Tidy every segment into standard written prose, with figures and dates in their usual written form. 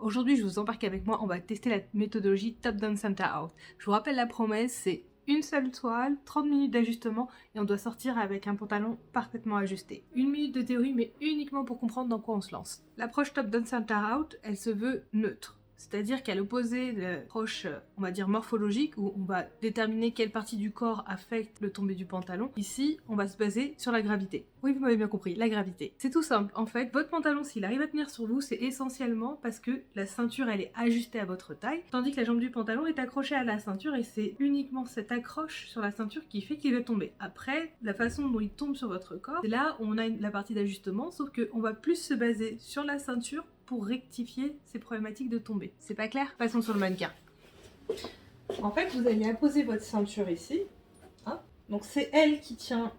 Aujourd'hui, je vous embarque avec moi, on va tester la méthodologie Top Down Center Out. Je vous rappelle la promesse, c'est une seule toile, 30 minutes d'ajustement et on doit sortir avec un pantalon parfaitement ajusté. Une minute de théorie, mais uniquement pour comprendre dans quoi on se lance. L'approche Top Down Center Out, elle se veut neutre. C'est-à-dire qu'à l'opposé de l'approche, on va dire morphologique, où on va déterminer quelle partie du corps affecte le tombé du pantalon, ici, on va se baser sur la gravité. Oui, vous m'avez bien compris, la gravité. C'est tout simple. En fait, votre pantalon, s'il arrive à tenir sur vous, c'est essentiellement parce que la ceinture, elle est ajustée à votre taille, tandis que la jambe du pantalon est accrochée à la ceinture, et c'est uniquement cette accroche sur la ceinture qui fait qu'il va tomber. Après, la façon dont il tombe sur votre corps, c'est là où on a la partie d'ajustement, sauf qu'on va plus se baser sur la ceinture pour rectifier ces problématiques de tomber. C'est pas clair? Passons sur le mannequin. En fait, vous allez apposer votre ceinture ici. Hein, donc c'est elle qui tient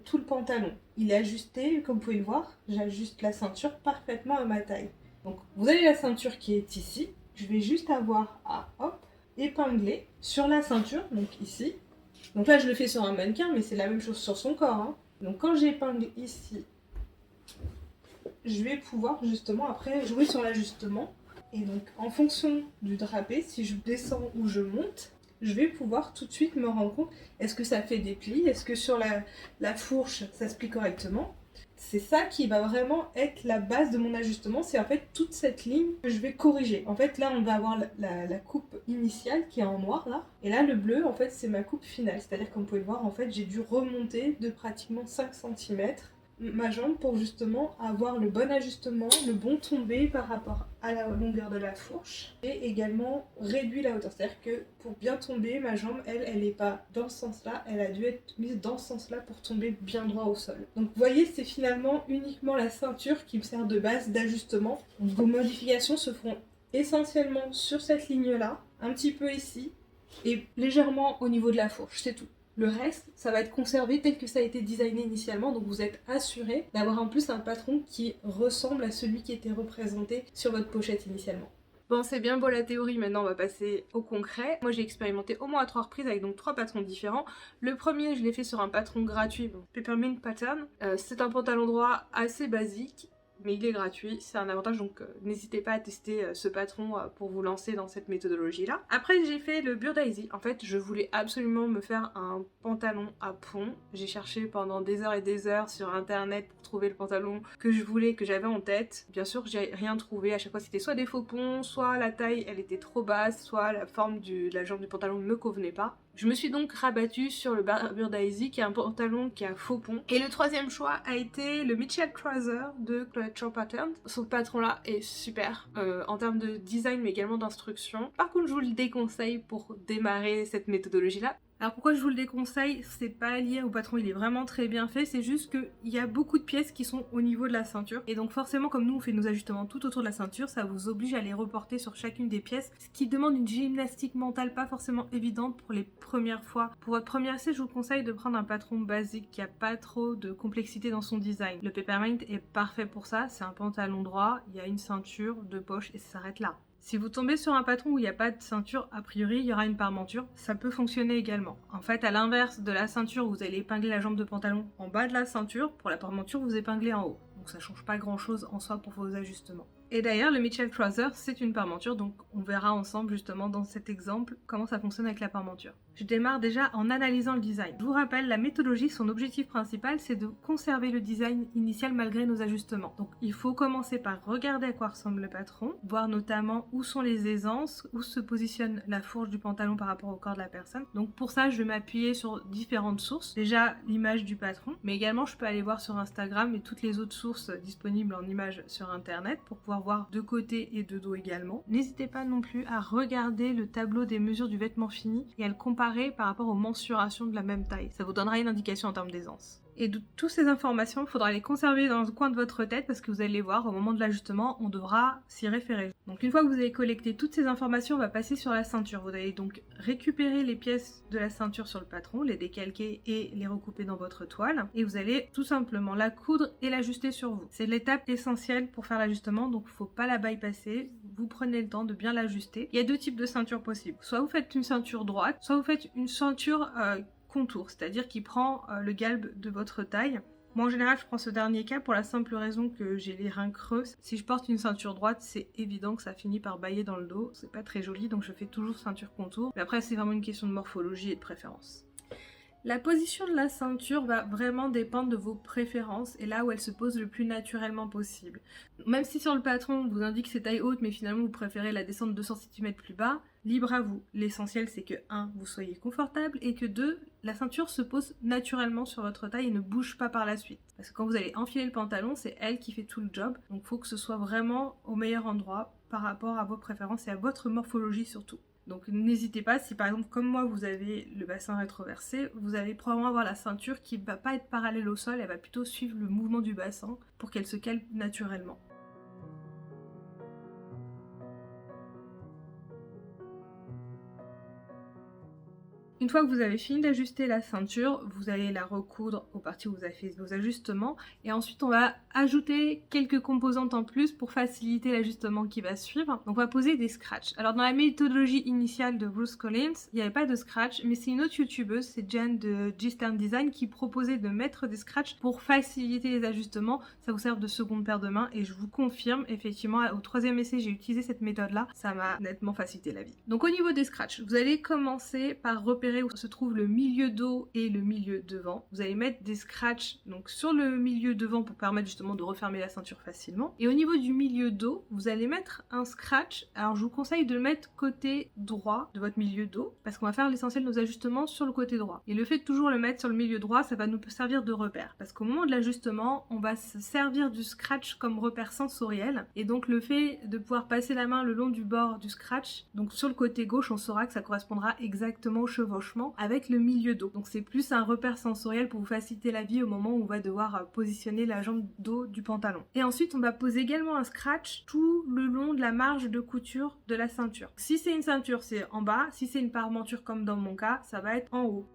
tout le pantalon. Il est ajusté, comme vous pouvez le voir, j'ajuste la ceinture parfaitement à ma taille. Donc vous avez la ceinture qui est ici. Je vais juste avoir à épingler sur la ceinture, donc ici. Donc là je le fais sur un mannequin, mais c'est la même chose sur son corps. Hein. Donc quand j'épingle ici, je vais pouvoir justement après jouer sur l'ajustement. Et donc en fonction du drapé, si je descends ou je monte, je vais pouvoir tout de suite me rendre compte, est-ce que ça fait des plis, est-ce que sur la fourche ça se plie correctement. C'est ça qui va vraiment être la base de mon ajustement, c'est en fait toute cette ligne que je vais corriger. En fait là on va avoir la coupe initiale qui est en noir là, et là le bleu en fait c'est ma coupe finale, c'est-à-dire comme vous pouvez le voir en fait j'ai dû remonter de pratiquement 5 cm ma jambe pour justement avoir le bon ajustement, le bon tombé par rapport à la longueur de la fourche et également réduit la hauteur. C'est-à-dire que pour bien tomber, ma jambe, elle n'est pas dans ce sens-là, elle a dû être mise dans ce sens-là pour tomber bien droit au sol. Donc vous voyez, c'est finalement uniquement la ceinture qui me sert de base d'ajustement. Vos modifications se feront essentiellement sur cette ligne-là, un petit peu ici et légèrement au niveau de la fourche, c'est tout. Le reste, ça va être conservé tel que ça a été designé initialement, donc vous êtes assuré d'avoir en plus un patron qui ressemble à celui qui était représenté sur votre pochette initialement. Bon, c'est bien beau la théorie, maintenant on va passer au concret. Moi j'ai expérimenté au moins à 3 reprises avec donc 3 patrons différents. Le premier, je l'ai fait sur un patron gratuit, donc Peppermint Pattern. C'est un pantalon droit assez basique, mais il est gratuit, c'est un avantage, donc n'hésitez pas à tester ce patron pour vous lancer dans cette méthodologie-là. Après, j'ai fait le Burda Easy. En fait, je voulais absolument me faire un pantalon à pont. J'ai cherché pendant des heures et des heures sur internet pour trouver le pantalon que je voulais, que j'avais en tête. Bien sûr, j'ai rien trouvé. À chaque fois, c'était soit des faux ponts, soit la taille, elle était trop basse, soit la forme de la jambe du pantalon ne me convenait pas. Je me suis donc rabattue sur le Burda Easy qui est un pantalon qui a faux pont. Et le troisième choix a été le Mitchell Trouser de Claude Shaw Pattern. Ce patron là est super en termes de design mais également d'instruction. Par contre je vous le déconseille pour démarrer cette méthodologie là. Alors pourquoi je vous le déconseille? C'est pas lié au patron, il est vraiment très bien fait, c'est juste qu'il y a beaucoup de pièces qui sont au niveau de la ceinture. Et donc forcément comme nous on fait nos ajustements tout autour de la ceinture, ça vous oblige à les reporter sur chacune des pièces, ce qui demande une gymnastique mentale pas forcément évidente pour les premières fois. Pour votre premier essai, je vous conseille de prendre un patron basique qui a pas trop de complexité dans son design. Le Peppermint est parfait pour ça, c'est un pantalon droit, il y a une ceinture, 2 poches et ça s'arrête là. Si vous tombez sur un patron où il n'y a pas de ceinture, a priori il y aura une parmenture, ça peut fonctionner également. En fait, à l'inverse de la ceinture, vous allez épingler la jambe de pantalon en bas de la ceinture, pour la parmenture vous épinglez en haut. Donc ça change pas grand chose en soi pour vos ajustements. Et d'ailleurs, le Mitchell Trouser, c'est une parmenture, donc on verra ensemble justement dans cet exemple comment ça fonctionne avec la parmenture. Je démarre déjà en analysant le design. Je vous rappelle, la méthodologie, son objectif principal, c'est de conserver le design initial malgré nos ajustements. Donc il faut commencer par regarder à quoi ressemble le patron, voir notamment où sont les aisances, où se positionne la fourche du pantalon par rapport au corps de la personne. Donc pour ça, je vais m'appuyer sur différentes sources. Déjà, l'image du patron, mais également je peux aller voir sur Instagram et toutes les autres sources disponibles en images sur internet pour pouvoir voir de côté et de dos également. N'hésitez pas non plus à regarder le tableau des mesures du vêtement fini et à le comparer par rapport aux mensurations de la même taille. Ça vous donnera une indication en termes d'aisance. Et de toutes ces informations, il faudra les conserver dans le coin de votre tête parce que vous allez les voir au moment de l'ajustement, on devra s'y référer. Donc une fois que vous avez collecté toutes ces informations, on va passer sur la ceinture. Vous allez donc récupérer les pièces de la ceinture sur le patron, les décalquer et les recouper dans votre toile. Et vous allez tout simplement la coudre et l'ajuster sur vous. C'est l'étape essentielle pour faire l'ajustement, donc il ne faut pas la bypasser. Vous prenez le temps de bien l'ajuster. Il y a 2 types de ceintures possibles. Soit vous faites une ceinture droite, soit vous faites une ceinture contour, c'est-à-dire qui prend le galbe de votre taille. Moi en général je prends ce dernier cas pour la simple raison que j'ai les reins creux. Si je porte une ceinture droite, c'est évident que ça finit par bâiller dans le dos, c'est pas très joli, donc je fais toujours ceinture contour. Mais après c'est vraiment une question de morphologie et de préférence. La position de la ceinture va vraiment dépendre de vos préférences et là où elle se pose le plus naturellement possible. Même si sur le patron on vous indique que c'est taille haute mais finalement vous préférez la descendre 200 cm plus bas, libre à vous. L'essentiel c'est que 1. Vous soyez confortable et que 2. La ceinture se pose naturellement sur votre taille et ne bouge pas par la suite. Parce que quand vous allez enfiler le pantalon, c'est elle qui fait tout le job. Donc il faut que ce soit vraiment au meilleur endroit par rapport à vos préférences et à votre morphologie surtout. Donc n'hésitez pas, si par exemple comme moi vous avez le bassin rétroversé, vous allez probablement avoir la ceinture qui ne va pas être parallèle au sol, elle va plutôt suivre le mouvement du bassin pour qu'elle se cale naturellement. Une fois que vous avez fini d'ajuster la ceinture, vous allez la recoudre aux parties où vous avez fait vos ajustements et ensuite on va ajouter quelques composantes en plus pour faciliter l'ajustement qui va suivre. Donc on va poser des scratchs. Alors dans la méthodologie initiale de Ruth Collins, il n'y avait pas de scratch, mais c'est une autre youtubeuse, c'est Jen de G-Stern Design qui proposait de mettre des scratchs pour faciliter les ajustements. Ça vous sert de seconde paire de mains et je vous confirme, effectivement au 3e essai j'ai utilisé cette méthode là, ça m'a nettement facilité la vie. Donc au niveau des scratchs, vous allez commencer par repérer où se trouve le milieu dos et le milieu devant. Vous allez mettre des scratchs donc sur le milieu devant pour permettre justement de refermer la ceinture facilement. Et au niveau du milieu dos, vous allez mettre un scratch. Alors je vous conseille de le mettre côté droit de votre milieu dos parce qu'on va faire l'essentiel de nos ajustements sur le côté droit. Et le fait de toujours le mettre sur le milieu droit, ça va nous servir de repère parce qu'au moment de l'ajustement, on va se servir du scratch comme repère sensoriel et donc le fait de pouvoir passer la main le long du bord du scratch, donc sur le côté gauche, on saura que ça correspondra exactement au chevauchement avec le milieu dos. Donc c'est plus un repère sensoriel pour vous faciliter la vie au moment où on va devoir positionner la jambe dos du pantalon. Et ensuite on va poser également un scratch tout le long de la marge de couture de la ceinture. Si c'est une ceinture c'est en bas, si c'est une parmenture comme dans mon cas, ça va être en haut.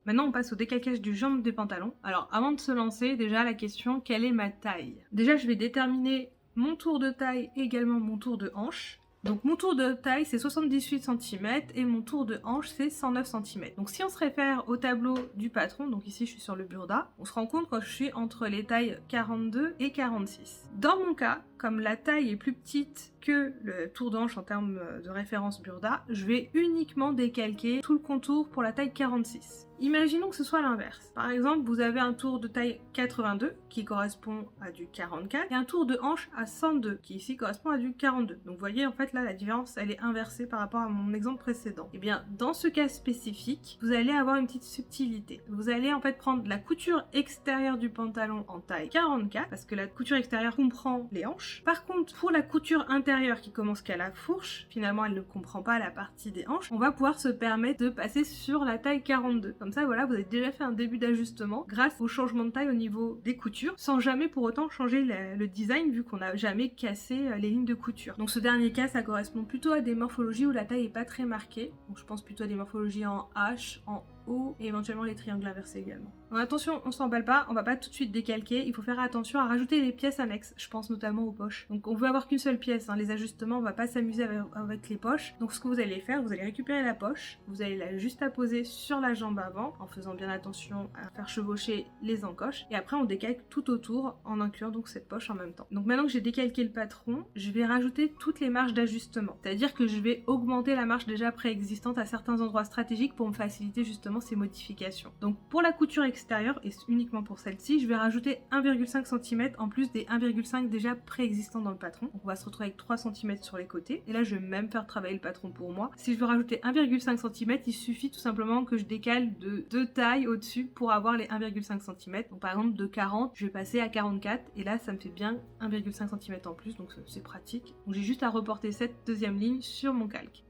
Maintenant on passe au décalcage du jambe des pantalons. Alors avant de se lancer, déjà la question, quelle est ma taille? Déjà je vais déterminer mon tour de taille et également mon tour de hanche. Donc mon tour de taille c'est 78 cm et mon tour de hanche c'est 109 cm. Donc si on se réfère au tableau du patron, donc ici je suis sur le burda, on se rend compte que je suis entre les tailles 42 et 46. Dans mon cas, comme la taille est plus petite que le tour de hanche en termes de référence burda, je vais uniquement décalquer tout le contour pour la taille 46. Imaginons que ce soit l'inverse. Par exemple, vous avez un tour de taille 82 qui correspond à du 44 et un tour de hanche à 102 qui ici correspond à du 42. Donc vous voyez en fait là la différence elle est inversée par rapport à mon exemple précédent. Et bien dans ce cas spécifique, vous allez avoir une petite subtilité. Vous allez en fait prendre la couture extérieure du pantalon en taille 44 parce que la couture extérieure comprend les hanches. Par contre pour la couture intérieure qui commence qu'à la fourche, finalement elle ne comprend pas la partie des hanches, on va pouvoir se permettre de passer sur la taille 42. Comme ça, voilà, vous avez déjà fait un début d'ajustement grâce au changement de taille au niveau des coutures, sans jamais pour autant changer le design vu qu'on n'a jamais cassé les lignes de couture. Donc ce dernier cas, ça correspond plutôt à des morphologies où la taille n'est pas très marquée. Donc je pense plutôt à des morphologies en H, en O et éventuellement les triangles inversés également. Donc attention, on s'emballe pas, on va pas tout de suite décalquer, il faut faire attention à rajouter les pièces annexes, je pense notamment aux poches. Donc on veut avoir qu'une seule pièce, hein. Les ajustements, on va pas s'amuser avec les poches. Donc ce que vous allez faire, vous allez récupérer la poche, vous allez la juste à poser sur la jambe avant, en faisant bien attention à faire chevaucher les encoches, et après on décalque tout autour en incluant donc cette poche en même temps. Donc maintenant que j'ai décalqué le patron, je vais rajouter toutes les marges d'ajustement, c'est-à-dire que je vais augmenter la marge déjà préexistante à certains endroits stratégiques pour me faciliter justement ces modifications. Donc pour la couture extérieure, et uniquement pour celle-ci, je vais rajouter 1,5 cm en plus des 1,5 déjà préexistants dans le patron. Donc on va se retrouver avec 3 cm sur les côtés, et là je vais même faire travailler le patron pour moi. Si je veux rajouter 1,5 cm, il suffit tout simplement que je décale de 2 tailles au-dessus pour avoir les 1,5 cm. Donc par exemple de 40, je vais passer à 44, et là ça me fait bien 1,5 cm en plus, donc c'est pratique. Donc j'ai juste à reporter cette deuxième ligne sur mon calque.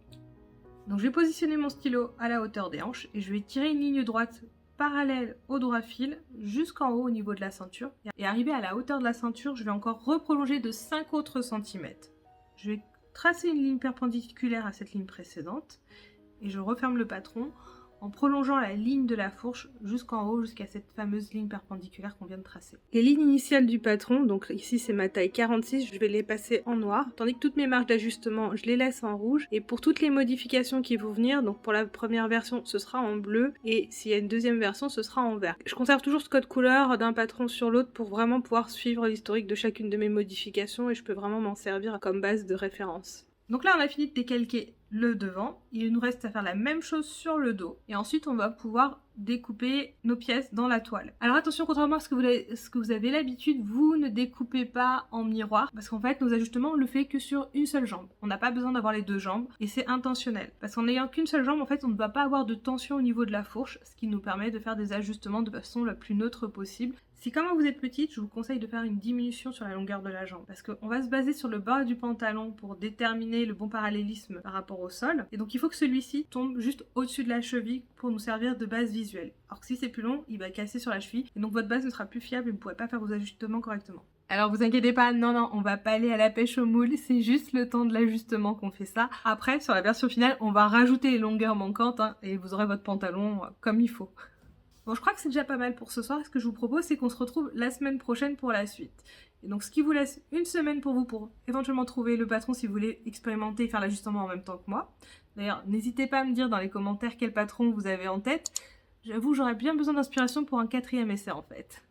Donc je vais positionner mon stylo à la hauteur des hanches et je vais tirer une ligne droite parallèle au droit fil jusqu'en haut au niveau de la ceinture. Et arrivé à la hauteur de la ceinture, je vais encore reprolonger de 5 autres centimètres. Je vais tracer une ligne perpendiculaire à cette ligne précédente et je referme le patron en prolongeant la ligne de la fourche jusqu'en haut, jusqu'à cette fameuse ligne perpendiculaire qu'on vient de tracer. Les lignes initiales du patron, donc ici c'est ma taille 46, je vais les passer en noir, tandis que toutes mes marges d'ajustement, je les laisse en rouge. Et pour toutes les modifications qui vont venir, donc pour la première version, ce sera en bleu, et s'il y a une deuxième version, ce sera en vert. Je conserve toujours ce code couleur d'un patron sur l'autre pour vraiment pouvoir suivre l'historique de chacune de mes modifications, et je peux vraiment m'en servir comme base de référence. Donc là, on a fini de décalquer le devant. Il nous reste à faire la même chose sur le dos. Et ensuite, on va pouvoir découper nos pièces dans la toile. Alors attention, contrairement à ce que vous avez l'habitude, vous ne découpez pas en miroir. Parce qu'en fait, nos ajustements, on le fait que sur une seule jambe. On n'a pas besoin d'avoir les deux jambes. Et c'est intentionnel. Parce qu'en n'ayant qu'une seule jambe, en fait, on ne va pas avoir de tension au niveau de la fourche. Ce qui nous permet de faire des ajustements de façon la plus neutre possible. Si comme vous êtes petite, je vous conseille de faire une diminution sur la longueur de la jambe. Parce qu'on va se baser sur le bas du pantalon pour déterminer le bon parallélisme par rapport au sol. Et donc il faut que celui-ci tombe juste au-dessus de la cheville pour nous servir de base visuelle. Alors que si c'est plus long, il va casser sur la cheville. Et donc votre base ne sera plus fiable et vous ne pourrez pas faire vos ajustements correctement. Alors vous inquiétez pas, non, on va pas aller à la pêche au moule, c'est juste le temps de l'ajustement qu'on fait ça. Après, sur la version finale, on va rajouter les longueurs manquantes et vous aurez votre pantalon comme il faut. Bon, je crois que c'est déjà pas mal pour ce soir. Ce que je vous propose, c'est qu'on se retrouve la semaine prochaine pour la suite. Et donc, ce qui vous laisse une semaine pour vous pour éventuellement trouver le patron si vous voulez expérimenter et faire l'ajustement en même temps que moi. D'ailleurs, n'hésitez pas à me dire dans les commentaires quel patron vous avez en tête. J'avoue, j'aurais bien besoin d'inspiration pour un 4e essai en fait.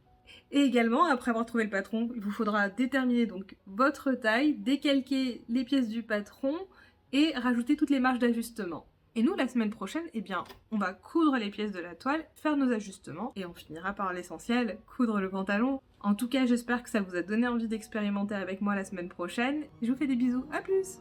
Et également, après avoir trouvé le patron, il vous faudra déterminer donc votre taille, décalquer les pièces du patron et rajouter toutes les marges d'ajustement. Et nous, la semaine prochaine, eh bien, on va coudre les pièces de la toile, faire nos ajustements, et on finira par l'essentiel, coudre le pantalon. En tout cas, j'espère que ça vous a donné envie d'expérimenter avec moi la semaine prochaine. Je vous fais des bisous, à plus!